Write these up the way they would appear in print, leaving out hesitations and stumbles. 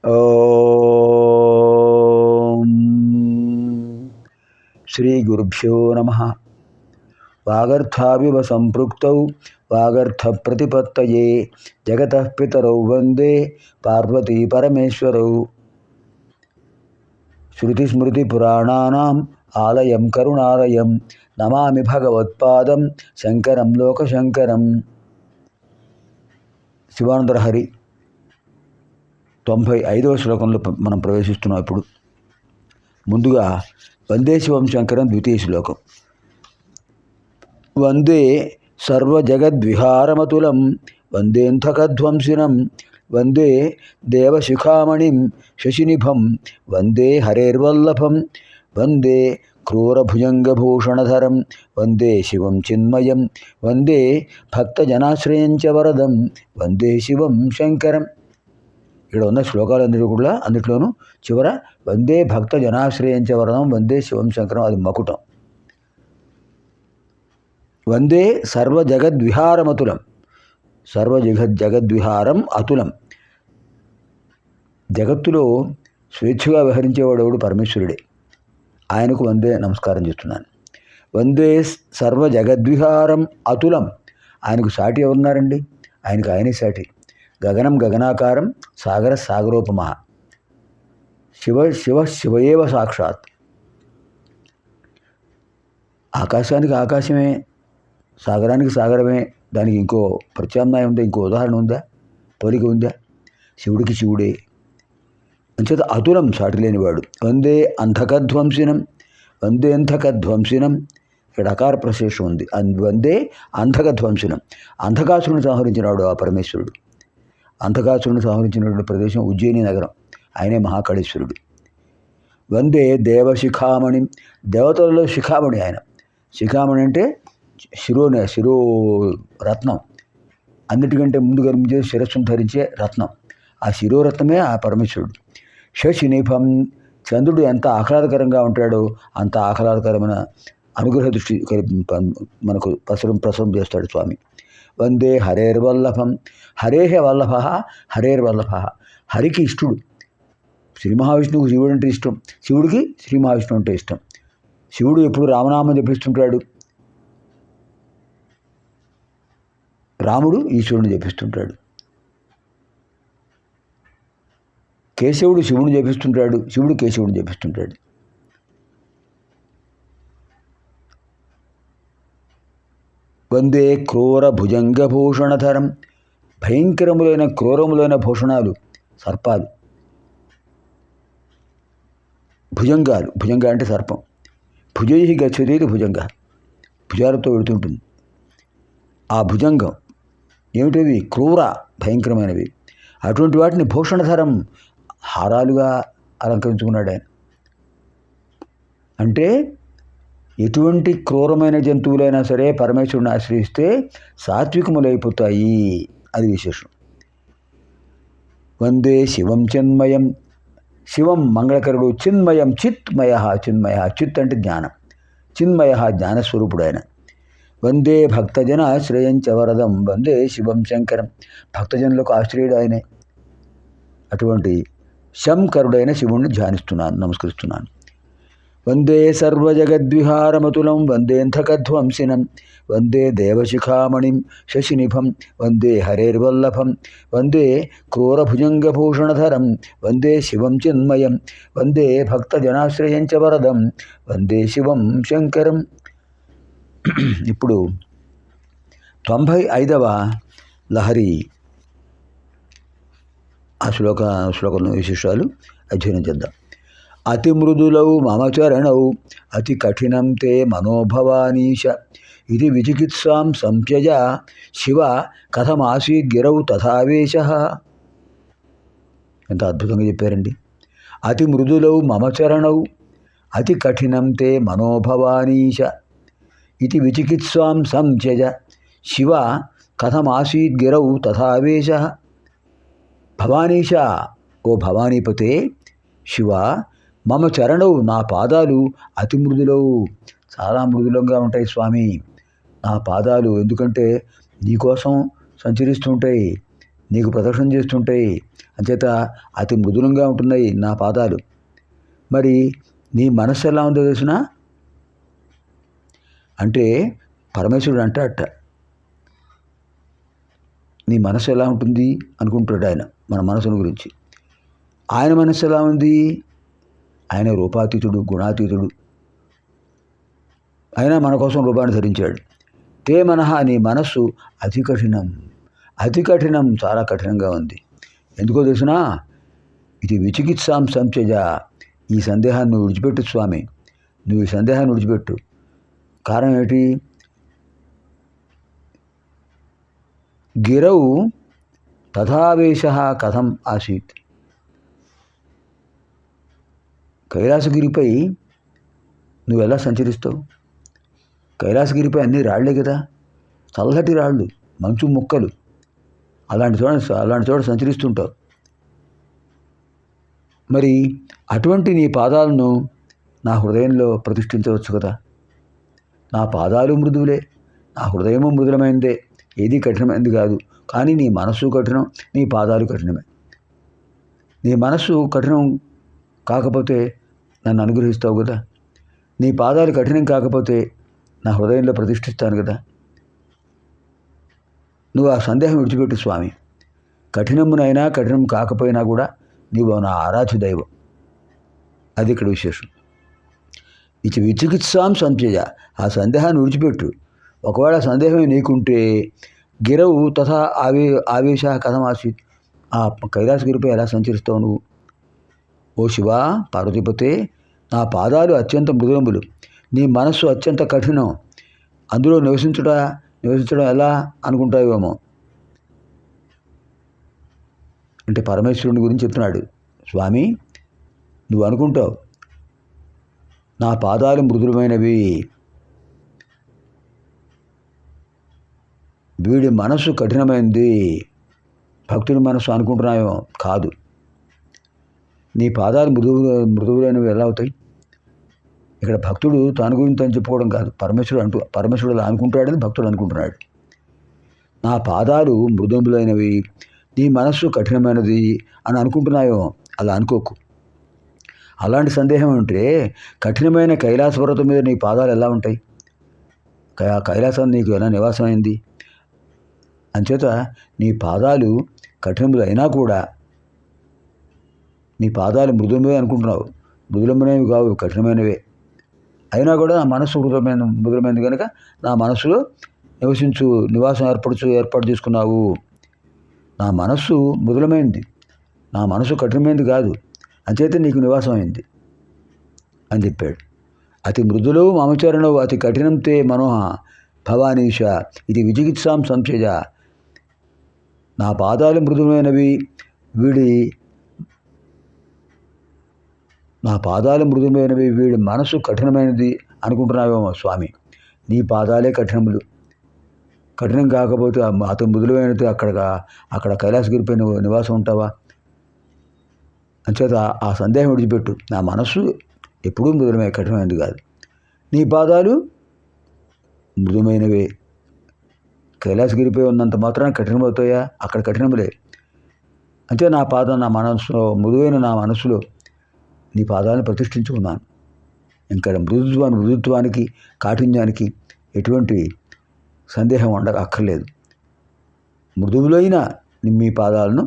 ఓం శ్రీ గురుభ్యో నమః. వాగర్థావివ సంపృక్తౌ వాగర్థ ప్రతిపత్తయే జగతః పితరౌ వందే పార్వతీ పరమేశ్వరౌ. శృతిస్మృతిపురాణానాం ఆలయం కరుణాలయం నమామి భగవత్పాదం శంకరం లోకశంకరం. శివానందలహరి 95వ శ్లోకంలో మనం ప్రవేశిస్తున్నాం. ఇప్పుడు ముందుగా వందే శివం శంకరం ద్వితీయ శ్లోకం. వందే సర్వజగద్విహారమతులం వందేంథకధ్వంసినం వందే దేవశిఖామణిం శశినిభం వందే హరేర్వల్లభం వందే క్రూరభుజంగభూషణధరం వందే శివం చిన్మయం వందే భక్తజనాశ్రయం చ వరదం వందే శివం శంకరం. ఇక్కడ ఉన్న శ్లోకాలన్నిటి కూడా అన్నిట్లోనూ చివర వందే భక్త జనాశ్రయం చ వరదం వందే శివం శంకరం, అది మకుటం. వందే సర్వజగద్విహారమతులం, సర్వజగద్విహారం అతులం. జగత్తులో స్వేచ్ఛగా విహరించేవాడెవడు? పరమేశ్వరుడే. ఆయనకు వందే నమస్కారం చేస్తున్నాను. వందే సర్వజగద్విహారం అతులం. ఆయనకు సాటి ఎవరున్నారండి? ఆయనకు ఆయనే సాటి. గగనం గగనాకారం సాగర సాగరోపమః. శివ శివ శివయేవ సాక్షాత్. ఆకాశానికి ఆకాశమే, సాగరానికి సాగరమే. దానికి ఇంకో ప్రత్యామ్నాయం ఉందా? ఇంకో ఉదాహరణ ఉందా? పోలిక ఉందా? శివుడికి శివుడే. అంచేత అతులం, సాటి లేనివాడు. వందే అంధకధ్వంసినం, వందే అంధకధ్వంసినం. ఇక్కడ అకార ప్రశేషం ఉంది. వందే అంధకధ్వంసినం. అంధకాసురుని సంహరించినాడు ఆ పరమేశ్వరుడు. అంధకాసురుని సంహరించినటువంటి ప్రదేశం ఉజ్జయిని నగరం. ఆయనే మహాకాళేశ్వరుడు. వందే దేవశిఖామణి, దేవతలలో శిఖామణి ఆయన. శిఖామణి అంటే శిరో రత్నం. అన్నిటికంటే ముందు కనిపించే శిరస్సును ధరించే రత్నం. ఆ శిరోరత్నమే ఆ పరమేశ్వరుడు. శశినిభం, చంద్రుడు ఎంత ఆహ్లాదకరంగా ఉంటాడో అంత ఆహ్లాదకరమైన అనుగ్రహ దృష్టి మనకు ప్రసరం చేస్తాడు స్వామి. వందే హరేర్వల్లభం, హరేహ వల్లభ హరేర్వల్లభ. హరికి ఇష్టడు. శ్రీ మహావిష్ణువుకు శివుడు అంటే ఇష్టం, శివుడికి శ్రీ మహావిష్ణువు అంటే ఇష్టం. శివుడు ఎప్పుడు రామనామం జపిస్తుంటాడు, రాముడు ఈశ్వరుని జపిస్తుంటాడు. కేశవుడు శివుని జపిస్తుంటాడు, శివుడు కేశవుని జపిస్తుంటాడు. వందే క్రూర భుజంగభూషణధరం, భయంకరములైన క్రూరములైన భూషణాలు, సర్పాలు. భుజంగాలు, భుజంగ అంటే సర్పం. భుజై గచ్చతేది భుజంగ, భుజాలతో వెళుతుంటుంది. ఆ భుజంగం ఏమిటవి? క్రూర, భయంకరమైనవి. అటువంటి వాటిని భూషణధరం, హారాలుగా అలంకరించుకున్నాడు ఆయన. అంటే ఎటువంటి క్రూరమైన జంతువులైనా సరే పరమేశ్వరుని ఆశ్రయిస్తే సాత్వికములైపోతాయి. అది విశేషం. వందే శివం చిన్మయం, శివం మంగళకరుడు. చిన్మయం, చిత్మయ, చిన్మయ. చిత్ అంటే జ్ఞానం, చిన్మయ జ్ఞానస్వరూపుడు ఆయన. వందే భక్తజన ఆశ్రయం చ వరదం వందే శివం శంకరం. భక్తజనులకు ఆశ్రయుడు ఆయనే. అటువంటి శంకరుడైన శివుణ్ణి ధ్యానిస్తున్నాను, నమస్కరిస్తున్నాను. వందే సర్వజగద్విహారమతులం వందేంథకధ్వంసినం వందే దేవశిఖామణిం శశినిభం వందే హరేర్వల్లభం వందే క్రూరభుజంగభూషణధరం వందే శివం చిన్మయం వందే భక్తజనాశ్రయం చ వరదం వందే శివం శంకరం. ఇప్పుడు 95వ లహరి ఆ శ్లోకంలో విశేషాలు అధ్యయనం చేద్దాం. అతి మృదులౌ మమ చరణౌ అతి కఠినం తే మనోభవానీశ ఇది విచికిత్సాం సంత్యజ శివ కథమాసీద్గిరౌ తథావేశ. ఎంత అద్భుతంగా చెప్పారండి. అతి మృదులౌ మమ చరణౌ అతి కఠినం తే మనోభవానీశ ఇది విచికిత్సాం సంత్యజ శివ కథమాసీద్గిరౌ తథావేశ. భవానీశ, ఓ భవానీపతే, శివ మమ చరణవు, నా పాదాలు అతి మృదులవు, చాలా మృదులంగా ఉంటాయి స్వామి నా పాదాలు. ఎందుకంటే నీకోసం సంచరిస్తుంటాయి, నీకు ప్రదక్షిణ చేస్తుంటాయి. అంచేత అతి మృదులంగా ఉంటున్నాయి నా పాదాలు. మరి నీ మనస్సు ఎలా ఉందో తెలిసినా అంటే పరమేశ్వరుడు అంటాడట, నీ మనసు ఎలా ఉంటుంది అనుకుంటాడు ఆయన మన మనసును గురించి. ఆయన మనస్సు ఎలా ఉంది? ఆయన రూపాతీతుడు, గుణాతీతుడు. అయినా మన కోసం రూపాన్ని ధరించాడు. తే మనహ, నీ మనస్సు అతి కఠినం, అతి కఠినం, చాలా కఠినంగా ఉంది. ఎందుకో తెలిసినా ఇది విచికిత్సాం సంచజ. ఈ సందేహాన్ని నువ్వు విడిచిపెట్టు స్వామి, నువ్వు ఈ సందేహాన్ని విడిచిపెట్టు. కారణం ఏమిటి? గిరౌ తథావేశ కథం ఆసీత్. కైలాసగిరిపై నువ్వు ఎలా సంచరిస్తావు? కైలాసగిరిపై అన్ని రాళ్లే కదా, చల్లటి రాళ్ళు, మంచు ముక్కలు. అలాంటి చోట సంచరిస్తుంటావు. మరి అటువంటి నీ పాదాలను నా హృదయంలో ప్రతిష్ఠించవచ్చు కదా. నా పాదాలు మృదువులే, నా హృదయము మృదులమైందే, ఏది కఠినమైంది కాదు. కానీ నీ మనస్సు కఠినం, నీ పాదాలు కఠినమే. నీ మనస్సు కఠినం కాకపోతే నన్ను అనుగ్రహిస్తావు కదా. నీ పాదాలు కఠినం కాకపోతే నా హృదయంలో ప్రతిష్ఠిస్తాను కదా. నువ్వు ఆ సందేహం విడిచిపెట్టు స్వామి. కఠినమునైనా కఠినం కాకపోయినా కూడా నీవు నా ఆరాధ్య దైవం. అది ఇక్కడ విశేషం. ఇది విచికిత్సాం సంచయ. ఆ సందేహాన్ని విడిచిపెట్టు. ఒకవేళ సందేహమే నీకుంటే గిరవు తథా ఆవేశ కథం ఆసీత్. ఆ కైలాసగిరిపై ఎలా సంచరిస్తావు నువ్వు? ఓ శివ పార్వతీపతే, నా పాదాలు అత్యంత మృదులములు, నీ మనస్సు అత్యంత కఠినం. అందులో నివసించడం ఎలా అనుకుంటావేమో. అంటే పరమేశ్వరుని గురించి చెప్తున్నాడు స్వామి. నువ్వు అనుకుంటావు నా పాదాలు మృదులమైనవి, వీడి మనసు కఠినమైంది, భక్తుడి మనసు అనుకుంటున్నావేమో. కాదు, నీ పాదాలు మృదువులైనవి ఎలా అవుతాయి? ఇక్కడ భక్తుడు తన గురించి అని చెప్పుకోవడం కాదు, పరమేశ్వరుడు అలా అనుకుంటాడని భక్తుడు అనుకుంటున్నాడు. నా పాదాలు మృదువులైనవి, నీ మనస్సు కఠినమైనది అని అనుకుంటున్నావేమో. అలా అనుకోకు. అలాంటి సందేహం ఉంటే కఠినమైన కైలాస పర్వతం మీద నీ పాదాలు ఎలా ఉంటాయి? కైలాసం నీకు ఎలా నివాసమైంది? అంచేత నీ పాదాలు కఠినములు అయినా కూడా, నీ పాదాలు మృదులమే అనుకుంటున్నావు, మృదులమైనవి కావు, కఠినమైనవే. అయినా కూడా నా మనస్సు మృదులమైనది కనుక నా మనస్సులో నివాసం ఏర్పాటు చేసుకున్నావు. నా మనస్సు మృదులమైంది, నా మనసు కఠినమైనది కాదు, అంచేతే నీకు నివాసమైంది అని చెప్పాడు. అతి మృదులవు మమచరణవు అతి కఠినంతే మనోహ భవానీష ఇది విచికిత్సాం సంశయ. నా పాదాలు మృదుమైనవి, వీడి మనసు కఠినమైనది అనుకుంటున్నావేమో స్వామి. నీ పాదాలే కఠినములు. కఠినం కాకపోతే అతి మృదులైనది అక్కడ కైలాసగిరిపై నువ్వు నివాసం ఉంటావా? అంచేత ఆ సందేహం విడిచిపెట్టు. నా మనస్సు ఎప్పుడూ మృదులమే, కఠినమైనది కాదు. నీ పాదాలు మృదుమైనవే. కైలాసగిరిపై ఉన్నంత మాత్రాన కఠినమవుతాయా? అక్కడ కఠినములే. అంటే నా మనస్సులో మృదువైన నా మనస్సులో నీ పాదాలను ప్రతిష్ఠించుకున్నాను. ఇంకా మృదుత్వానికి కాఠిన్యానికి ఎటువంటి సందేహం అక్కర్లేదు. మృదువులైన మీ పాదాలను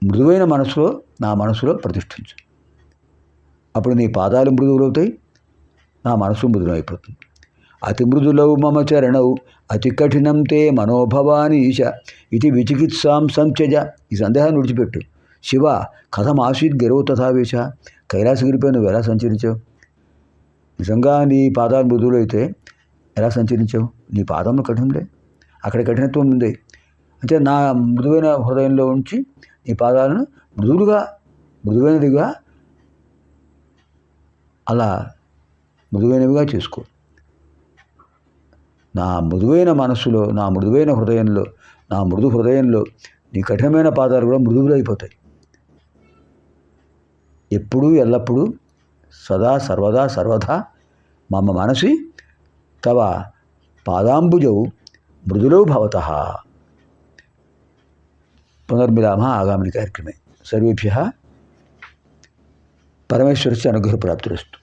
మృదువైన నా మనసులో ప్రతిష్ఠించు. అప్పుడు నీ పాదాలు మృదువులవుతాయి, నా మనసు మృదువైపోతుంది. అతి మృదులవు మమ చరణవు అతి కఠినం తే మనోభవానీశ ఇది విచికిత్సాం సంచజ. ఈ సందేహాన్ని విడిచిపెట్టు. శివ కథం ఆసీత్ గిరవు తథావేశ. కైలాసగిరిపై నువ్వు ఎలా సంచరించావు? నిజంగా నీ పాదాలు మృదువులైతే ఎలా సంచరించావు? నీ పాదములు కఠినంలే, అక్కడ కఠినత్వం ఉంది. అంటే నా మృదువైన హృదయంలో ఉంచి నీ పాదాలను మృదువైనదిగా అలా మృదువైనవిగా చేసుకో. నా మృదువైన మనస్సులో, నా మృదువైన హృదయంలో, నా మృదు హృదయంలో నీ కఠినమైన పాదాలు కూడా మృదువులైపోతాయి. ఎప్పుడూ ఎల్లప్పుడూ సదా సర్వదా మమ మనసి తవ పాదాంబుజౌ మృదులౌ భవతః. पुनर्मिलामः आगामिनि कार्यक्रमे। सर्वेभ्यः परमेश्वरस्य अनुग्रहप्राप्तिरस्तु।